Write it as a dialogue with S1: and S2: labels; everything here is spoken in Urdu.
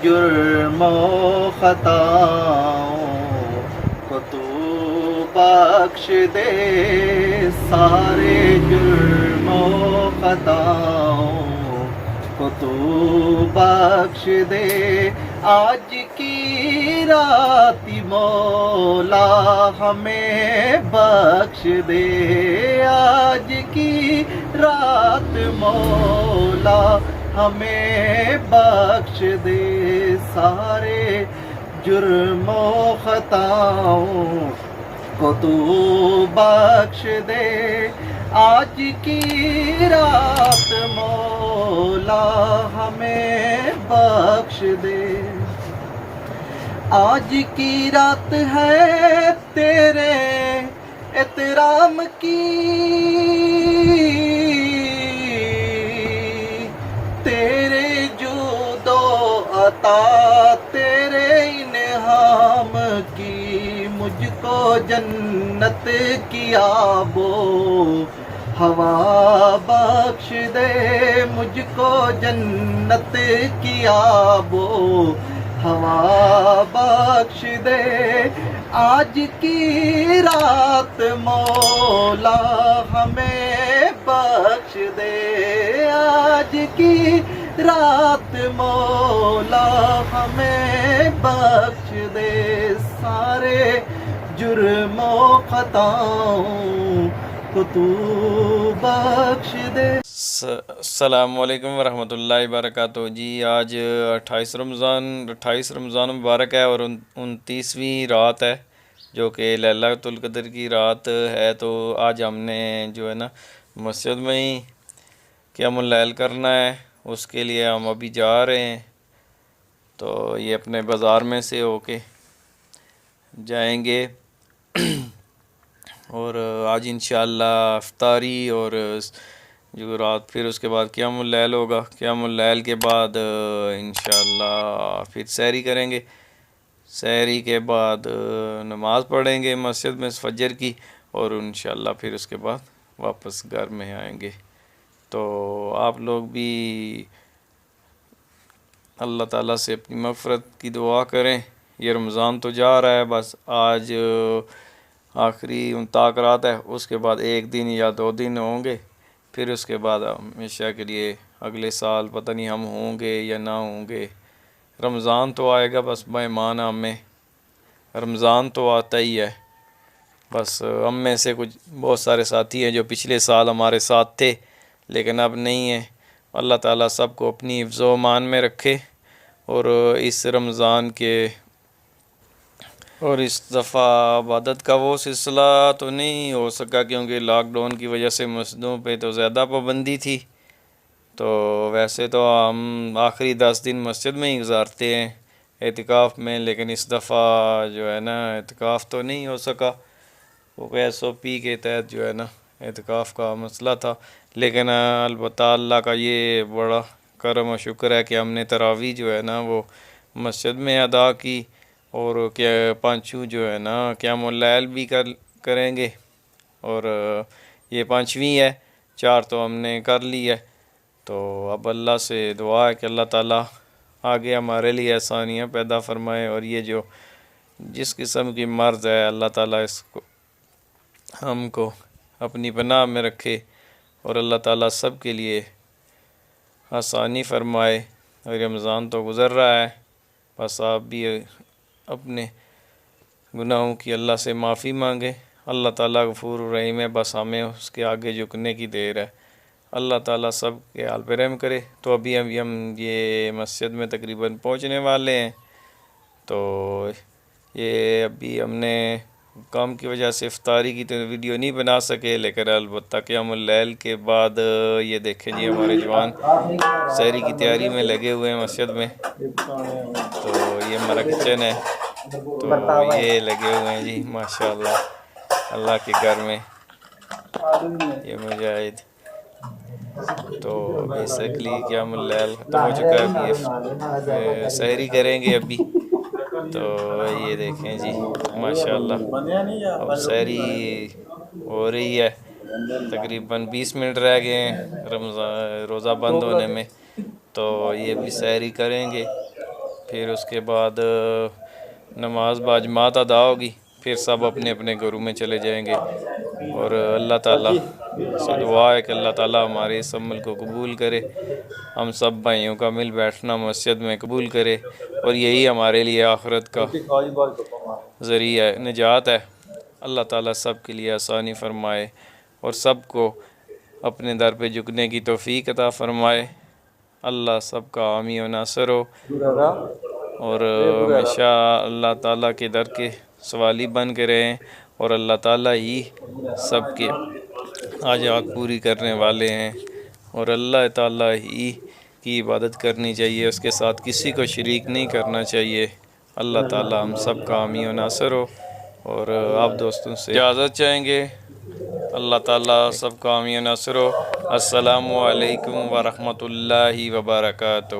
S1: جرم و خطاؤں کو تو بخش دے، سارے جرم و خطاؤں کو تو بخش دے۔ آج کی رات مولا ہمیں بخش دے، آج کی رات مولا ہمیں بخش دے، سارے جرم و خطاؤں کو تو بخش دے۔ آج کی رات مولا ہمیں بخش دے، آج کی رات ہے تیرے احترام کی، تیرے جود و عطا تیرے انعام کی، مجھ کو جنت کی آب و ہوا بخش دے، مجھ کو جنت کی آب و ہوا بخش دے۔ آج کی رات مولا ہمیں بخش دے، آج کی رات مولا ہمیں بخش دے، سارے جرم و خطاؤں کو تو بخش دے۔
S2: السلام علیکم ورحمۃ اللہ وبرکاتہ جی۔ آج 28 رمضان مبارک ہے اور 29ویں رات ہے جو کہ لیلۃ القدر کی رات ہے۔ تو آج ہم نے جو ہے نا مسجد میں ہی قیام اللیل کرنا ہے، اس کے لیے ہم ابھی جا رہے ہیں۔ تو یہ اپنے بازار میں سے ہو کے جائیں گے اور آج انشاءاللہ افطاری اور جو رات پھر اس کے بعد قیام اللیل ہوگا۔ قیام اللیل کے بعد انشاءاللہ پھر سحری کریں گے، سحری کے بعد نماز پڑھیں گے مسجد میں فجر کی، اور انشاءاللہ پھر اس کے بعد واپس گھر میں آئیں گے۔ تو آپ لوگ بھی اللہ تعالیٰ سے اپنی مغفرت کی دعا کریں۔ یہ رمضان تو جا رہا ہے، بس آج آخری 29 رات ہے، اس کے بعد 1 دن یا 2 دن ہوں گے، پھر اس کے بعد ہمیشہ کے لیے اگلے سال پتہ نہیں ہم ہوں گے یا نہ ہوں گے۔ رمضان تو آئے گا، بس مہمان ہمیں رمضان تو آتا ہی ہے۔ بس ہم میں سے کچھ بہت سارے ساتھی ہیں جو پچھلے سال ہمارے ساتھ تھے لیکن اب نہیں ہیں۔ اللہ تعالیٰ سب کو اپنی حفظ و امان میں رکھے، اور اس رمضان کے اور اس دفعہ عبادت کا وہ سلسلہ تو نہیں ہو سکا کیونکہ لاک ڈاؤن کی وجہ سے مسجدوں پہ تو زیادہ پابندی تھی۔ تو ویسے تو ہم آخری 10 دن مسجد میں ہی گزارتے ہیں اعتکاف میں، لیکن اس دفعہ جو ہے نا اعتکاف تو نہیں ہو سکا، وہ SOP کے تحت جو ہے نا اعتکاف کا مسئلہ تھا۔ لیکن البتہ اللہ کا یہ بڑا کرم و شکر ہے کہ ہم نے تراویح جو ہے نا وہ مسجد میں ادا کی، اور کیا 5 جو ہے نا قیام اللیل بھی کریں گے، اور یہ 5ویں ہے، 4 تو ہم نے کر لی ہے۔ تو اب اللہ سے دعا ہے کہ اللہ تعالیٰ آگے ہمارے لیے آسانیاں پیدا فرمائے، اور یہ جو جس قسم کی مرض ہے اللہ تعالیٰ اس کو ہم کو اپنی پناہ میں رکھے، اور اللہ تعالیٰ سب کے لیے آسانی فرمائے۔ اور رمضان تو گزر رہا ہے، بس آپ بھی اپنے گناہوں کی اللہ سے معافی مانگے۔ اللہ تعالیٰ غفور الرحیم ہے، بس ہمیں اس کے آگے جھکنے کی دیر ہے۔ اللہ تعالیٰ سب کے حال پہ رحم کرے۔ تو ابھی ہم یہ مسجد میں تقریباً پہنچنے والے ہیں۔ تو یہ ابھی ہم نے کام کی وجہ سے افطاری کی تو ویڈیو نہیں بنا سکے، لیکن البتہ قیام اللیل کے بعد یہ دیکھیں جی ہمارے جوان سحری کی تیاری میں لگے ہوئے ہیں مسجد میں۔ تو یہ ہمارا کچن ہے، تو یہ لگے ہوئے ہیں جی ماشاءاللہ اللہ کے گھر میں یہ مجاہد۔ تو بیسیکلی قیام اللیل ختم ہو چکا ہے، ابھی سحری کریں گے ابھی۔ تو یہ دیکھیں جی ماشاءاللہ اب سحری ہو رہی ہے، تقریباً 20 منٹ رہ گئے ہیں روزہ بند ہونے میں۔ تو یہ بھی سحری کریں گے، پھر اس کے بعد نماز باجماعت ادا ہوگی، پھر سب اپنے اپنے گھروں میں چلے جائیں گے۔ اور اللہ تعالیٰ سے دعا ہے کہ اللہ تعالیٰ ہمارے اس عمل کو قبول کرے، ہم سب بھائیوں کا مل بیٹھنا مسجد میں قبول کرے، اور یہی ہمارے لیے آخرت کا ذریعہ نجات ہے۔ اللہ تعالیٰ سب کے لیے آسانی فرمائے اور سب کو اپنے در پہ جھکنے کی توفیق عطا فرمائے۔ اللہ سب کا حامی و ناصر ہو، اور ہمیشہ اللہ تعالیٰ کے در کے سوالی بن کے رہیں، اور اللہ تعالیٰ ہی سب کے حاجات پوری کرنے والے ہیں، اور اللہ تعالیٰ ہی کی عبادت کرنی چاہیے، اس کے ساتھ کسی کو شریک نہیں کرنا چاہیے۔ اللہ تعالیٰ ہم سب کا حامی و ناصر ہو، اور آپ دوستوں سے اجازت چاہیں گے۔ اللہ تعالیٰ سب کا حامی و ناصر ہو۔ السلام علیکم ورحمۃ اللہ وبرکاتہ۔